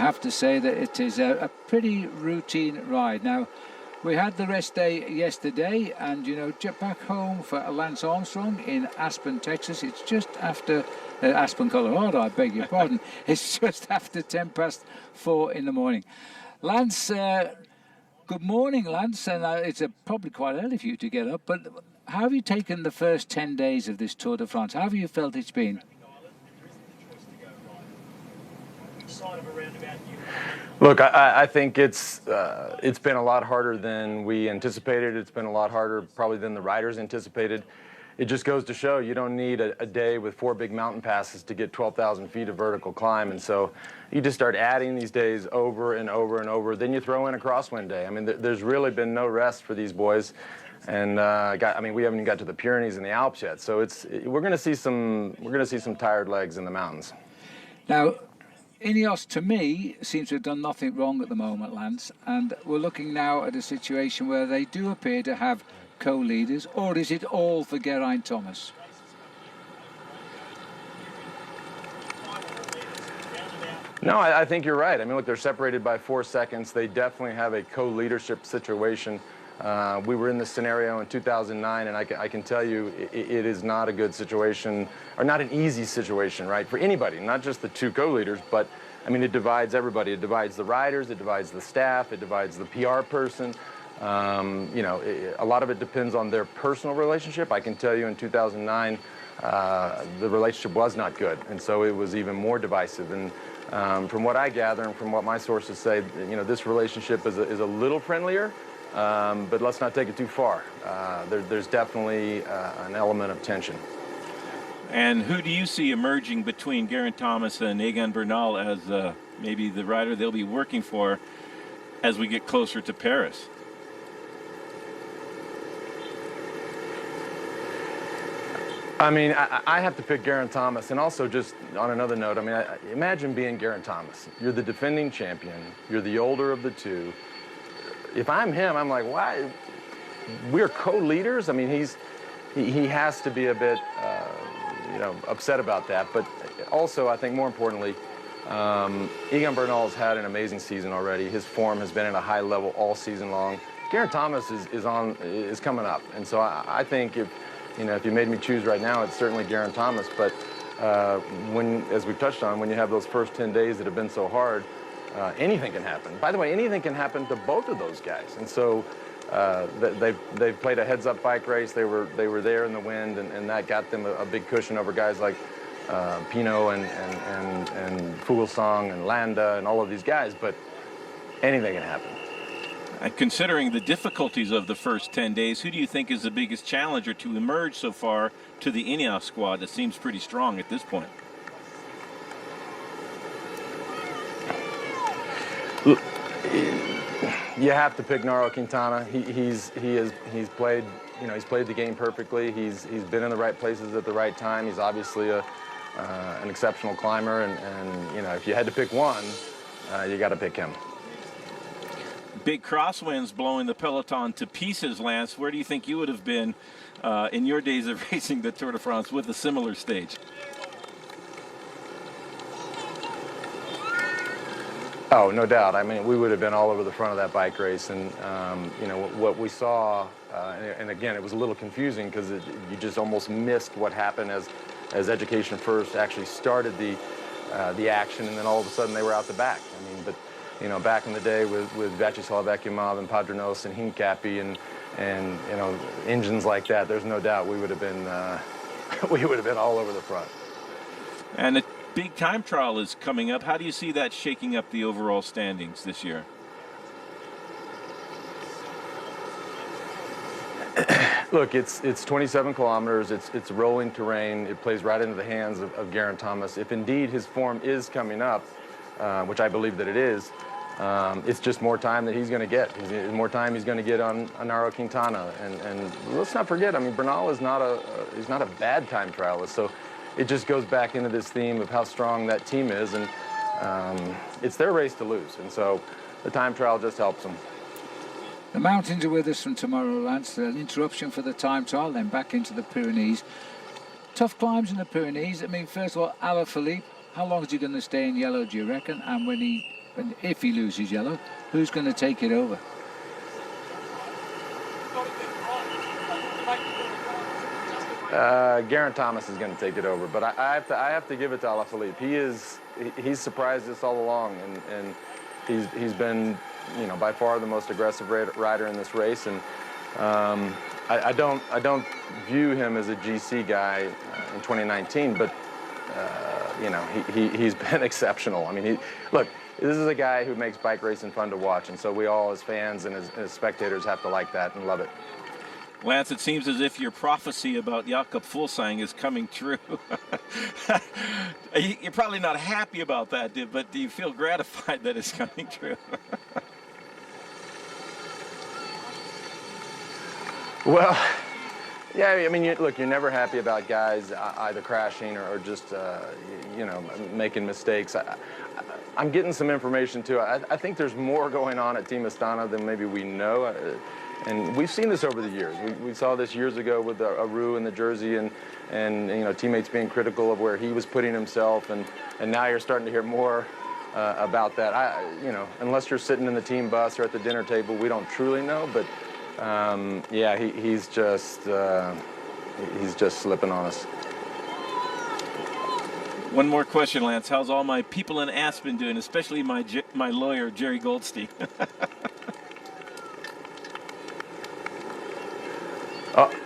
have to say that it is a pretty routine ride. Now, we had the rest day yesterday, and jet back home for Lance Armstrong in Aspen, Texas. It's just after Aspen, Colorado, I beg your pardon. It's just after 4:10 in the morning. Lance, good morning, Lance, and it's probably quite early for you to get up, but how have you taken the first 10 days of this Tour de France? How have you felt it's been? Look, I think it's been a lot harder than we anticipated. It's been a lot harder probably than the riders anticipated. It just goes to show you don't need a day with 4 big mountain passes to get 12,000 feet of vertical climb. And so you just start adding these days over and over and over. Then you throw in a crosswind day. I mean, there's really been no rest for these boys. And we haven't even got to the Pyrenees and the Alps yet. So we're going to see some tired legs in the mountains. Now, Ineos, to me, seems to have done nothing wrong at the moment, Lance, and we're looking now at a situation where they do appear to have co-leaders, or is it all for Geraint Thomas? No, I think you're right. I mean, look, they're separated by 4 seconds. They definitely have a co-leadership situation. We were in this scenario in 2009, and I can tell you it is not a good situation, or not an easy situation, right, for anybody, not just the 2 co-leaders, but, I mean, it divides everybody. It divides the riders, it divides the staff, it divides the PR person. A lot of it depends on their personal relationship. I can tell you in 2009, the relationship was not good, and so it was even more divisive. And from what I gather and from what my sources say, this relationship is a little friendlier. But let's not take it too far. There's definitely an element of tension. And who do you see emerging between Geraint Thomas and Egan Bernal as maybe the rider they'll be working for as we get closer to Paris? I mean, I have to pick Geraint Thomas. And also, just on another note, I mean, imagine being Geraint Thomas. You're the defending champion. You're the older of the 2. If I'm him, I'm like, why? We're co-leaders. I mean, he has to be a bit, upset about that. But also, I think more importantly, Egan Bernal has had an amazing season already. His form has been at a high level all season long. Geraint Thomas is coming up, and so I think if you made me choose right now, it's certainly Geraint Thomas. But as we've touched on, when you have those first 10 days that have been so hard. Anything can happen. By the way, anything can happen to both of those guys. And so they've played a heads-up bike race. They were there in the wind, and that got them a big cushion over guys like Pinot and Fuglsang and Landa and all of these guys. But anything can happen. And considering the difficulties of the first 10 days, who do you think is the biggest challenger to emerge so far to the Ineos squad that seems pretty strong at this point? You have to pick Nairo Quintana. He's played the game perfectly. He's been in the right places at the right time. He's obviously an exceptional climber, and if you had to pick one, you got to pick him. Big crosswinds blowing the peloton to pieces, Lance. Where do you think you would have been in your days of racing the Tour de France with a similar stage? Oh, no doubt. I mean, we would have been all over the front of that bike race, and what we saw, and again, it was a little confusing because you just almost missed what happened as Education First actually started the action, and then all of a sudden they were out the back. I mean, but back in the day with Vyacheslav Ekimov and Padronos and Hincapie and engines like that, there's no doubt we would have been all over the front. And big time trial is coming up. How do you see that shaking up the overall standings this year? Look, it's 27 kilometers. It's rolling terrain. It plays right into the hands of Geraint Thomas. If indeed his form is coming up, which I believe that it is, it's just more time that he's going to get. More time he's going to get on Nairo Quintana. And let's not forget, I mean, Bernal is not a bad time trialist. So it just goes back into this theme of how strong that team is, and it's their race to lose. And so the time trial just helps them. The mountains are with us from tomorrow, Lance. An interruption for the time trial, then back into the Pyrenees. Tough climbs in the Pyrenees. I mean, first of all, Alaphilippe, how long is he going to stay in yellow, do you reckon? And when he and if he loses yellow, who's going to take it over? Geraint Thomas is going to take it over, but I have to give it to Alaphilippe. He's surprised us all along, and he's been, you know, by far the most aggressive rider in this race, and I don't view him as a GC guy in 2019, but you know, he's been exceptional. I mean, look, this is a guy who makes bike racing fun to watch, and so we all as fans and as spectators have to like that and love it. Lance, it seems as if your prophecy about Jakob Fuglsang is coming true. You're probably not happy about that, but do you feel gratified that it's coming true? Well, yeah, I mean, look, you're never happy about guys either crashing or just, you know, making mistakes. I'm getting some information, too. I think there's more going on at Team Astana than maybe we know. And we've seen this over the years. We saw this years ago with Aru in the jersey and you know, teammates being critical of where he was putting himself. And now you're starting to hear more about that. You know, unless you're sitting in the team bus or at the dinner table, we don't truly know. But yeah, he's just slipping on us. One more question, Lance. How's all my people in Aspen doing, especially my lawyer, Jerry Goldstein?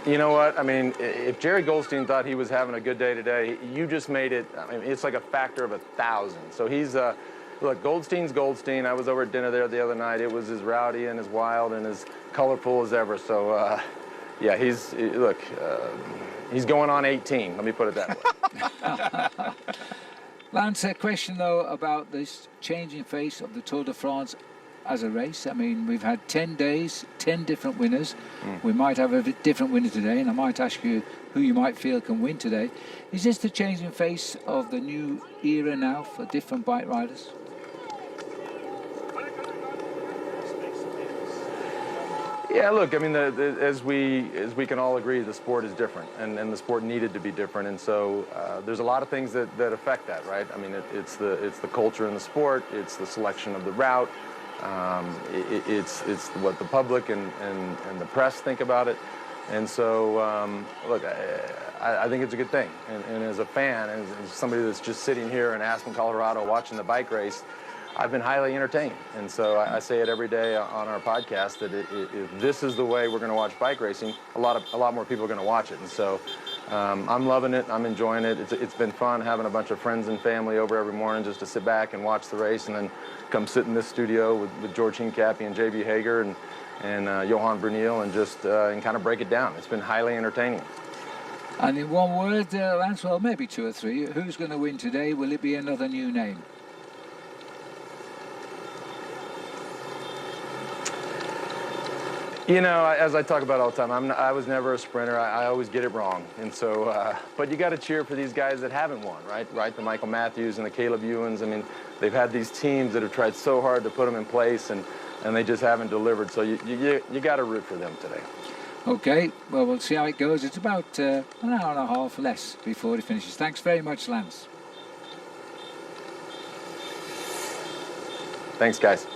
You know what? I mean, if Jerry Goldstein thought he was having a good day today, you just made it. I mean, it's like a factor of 1,000. So he's, look, Goldstein's Goldstein. I was over at dinner there the other night. It was as rowdy and as wild and as colorful as ever. So, yeah, he's going on 18. Let me put it that way. Lance, a question though about this changing face of the Tour de France as a race. I mean, we've had 10 days, 10 different winners. We might have a different winner today, and I might ask you who you might feel can win today. Is this the changing face of the new era now for different bike riders? Yeah, look, I mean, as we can all agree, the sport is different, and the sport needed to be different, and so there's a lot of things that affect that, right? I mean, it's the culture in the sport, it's the selection of the route, it's what the public and the press think about it, and so look, I think it's a good thing, and as a fan, and as somebody that's just sitting here in Aspen, Colorado, watching the bike race, I've been highly entertained, and so I say it every day on our podcast that if this is the way we're going to watch bike racing, a lot more people are going to watch it, and so I'm loving it. I'm enjoying it. It's been fun having a bunch of friends and family over every morning just to sit back and watch the race, and then come sit in this studio with George Hincapie and J.B. Hager and Johan Brunel and just and kind of break it down. It's been highly entertaining. And in one word, Lance, well, maybe two or three, who's going to win today? Will it be another new name? You know, as I talk about all the time, I was never a sprinter. I always get it wrong, and so. But you got to cheer for these guys that haven't won, right? The Michael Matthews and the Caleb Ewans. I mean, they've had these teams that have tried so hard to put them in place, and they just haven't delivered. So you got to root for them today. Okay, well, we'll see how it goes. It's about an hour and a half less before it finishes. Thanks very much, Lance. Thanks, guys.